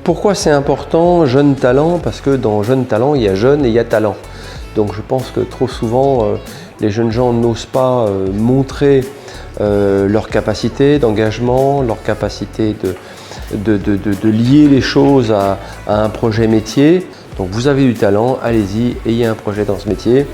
pourquoi c'est important, jeune talent? Parce que dans jeune talent, il y a jeune et il y a talent. Donc je pense que trop souvent, les jeunes gens n'osent pas montrer leur capacité d'engagement, leur capacité de lier les choses à un projet métier. Donc vous avez du talent, allez-y, ayez un projet dans ce métier.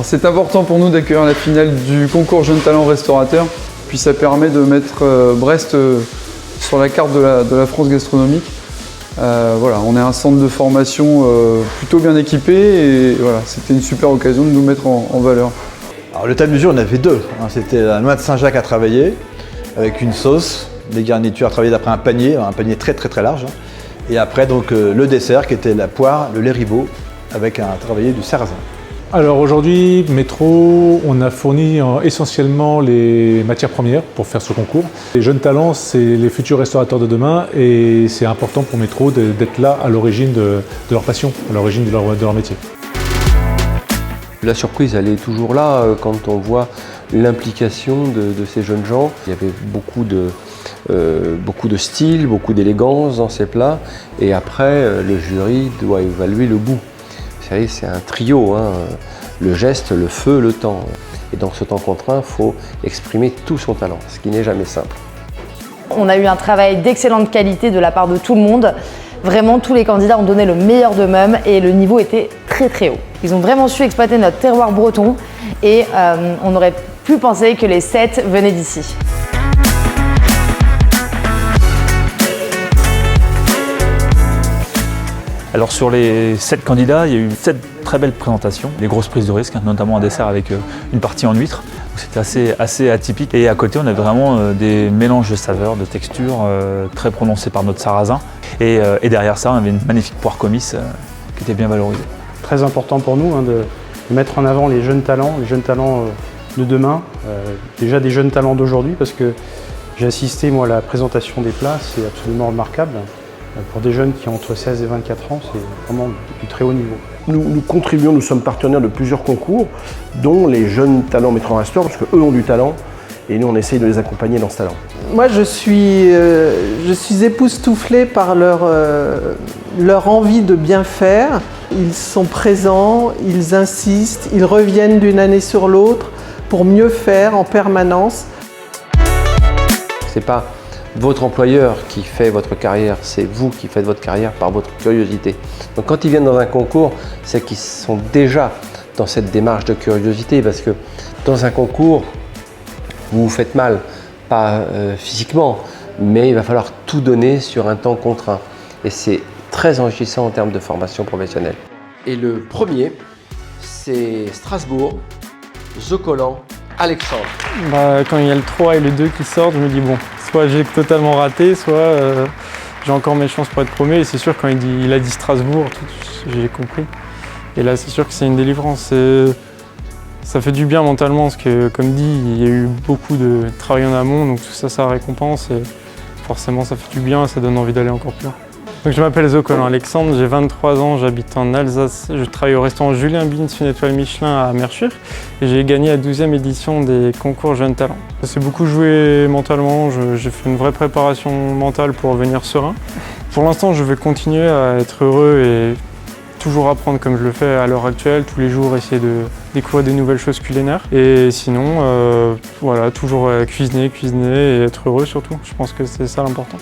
C'est important pour nous d'accueillir la finale du concours Jeunes Talents Restaurateurs. Puis ça permet de mettre Brest sur la carte de la France gastronomique. Voilà, on est un centre de formation plutôt bien équipé et voilà, c'était une super occasion de nous mettre en valeur. Alors le table du jour, on avait deux. C'était la noix de Saint-Jacques à travailler avec une sauce, des garnitures à travailler d'après un panier très large. Et après donc le dessert qui était la poire, le lait ribot avec un travaillé du sarrasin. Alors aujourd'hui, Métro, on a fourni essentiellement les matières premières pour faire ce concours. Les jeunes talents, c'est les futurs restaurateurs de demain et c'est important pour Métro d'être là à l'origine de leur passion, à l'origine de leur métier. La surprise, elle est toujours là quand on voit l'implication de ces jeunes gens. Il y avait beaucoup de style, beaucoup d'élégance dans ces plats et après, le jury doit évaluer le goût. Vous savez, c'est un trio, hein. Le geste, le feu, le temps. Et dans ce temps contraint, il faut exprimer tout son talent, ce qui n'est jamais simple. On a eu un travail d'excellente qualité de la part de tout le monde. Vraiment, tous les candidats ont donné le meilleur d'eux-mêmes et le niveau était très haut. Ils ont vraiment su exploiter notre terroir breton et on aurait pu penser que les 7 venaient d'ici. Alors sur les 7 candidats, il y a eu 7 très belles présentations, des grosses prises de risque, notamment un dessert avec une partie en huître. C'était assez atypique. Et à côté, on avait vraiment des mélanges de saveurs, de textures très prononcés par notre sarrasin. Et derrière ça, on avait une magnifique poire comice qui était bien valorisée. Très important pour nous de mettre en avant les jeunes talents de demain, déjà des jeunes talents d'aujourd'hui, parce que j'ai assisté moi à la présentation des plats, c'est absolument remarquable. Pour des jeunes qui ont entre 16 et 24 ans, c'est vraiment du très haut niveau. Nous contribuons, nous sommes partenaires de plusieurs concours, dont les jeunes talents Métro Restaurant, parce qu'eux ont du talent et nous on essaye de les accompagner dans ce talent. Moi je suis époustouflée par leur envie de bien faire. Ils sont présents, ils insistent, ils reviennent d'une année sur l'autre pour mieux faire en permanence. C'est pas votre employeur qui fait votre carrière, c'est vous qui faites votre carrière par votre curiosité. Donc quand ils viennent dans un concours, c'est qu'ils sont déjà dans cette démarche de curiosité parce que dans un concours, vous vous faites mal, pas physiquement, mais il va falloir tout donner sur un temps contraint. Et c'est très enrichissant en termes de formation professionnelle. Et le premier, c'est Strasbourg, Zocolan, Alexandre. Quand il y a le 3 et le 2 qui sortent, je me dis bon, soit j'ai totalement raté, soit j'ai encore mes chances pour être premier. Et c'est sûr, quand il a dit Strasbourg, j'ai compris. Et là, c'est sûr que c'est une délivrance. Ça fait du bien mentalement, parce que, comme dit, il y a eu beaucoup de travail en amont, donc tout ça, ça récompense. Et forcément, ça fait du bien et ça donne envie d'aller encore plus loin. Donc, je m'appelle Zocolan Alexandre, j'ai 23 ans, j'habite en Alsace. Je travaille au restaurant Julien Bins, une étoile Michelin à Merchur. Et j'ai gagné la 12e édition des concours Jeunes Talents. C'est beaucoup joué mentalement, j'ai fait une vraie préparation mentale pour venir serein. Pour l'instant, je vais continuer à être heureux et toujours apprendre comme je le fais à l'heure actuelle, tous les jours essayer de découvrir des nouvelles choses culinaires. Et sinon, voilà, toujours cuisiner et être heureux surtout. Je pense que c'est ça l'important.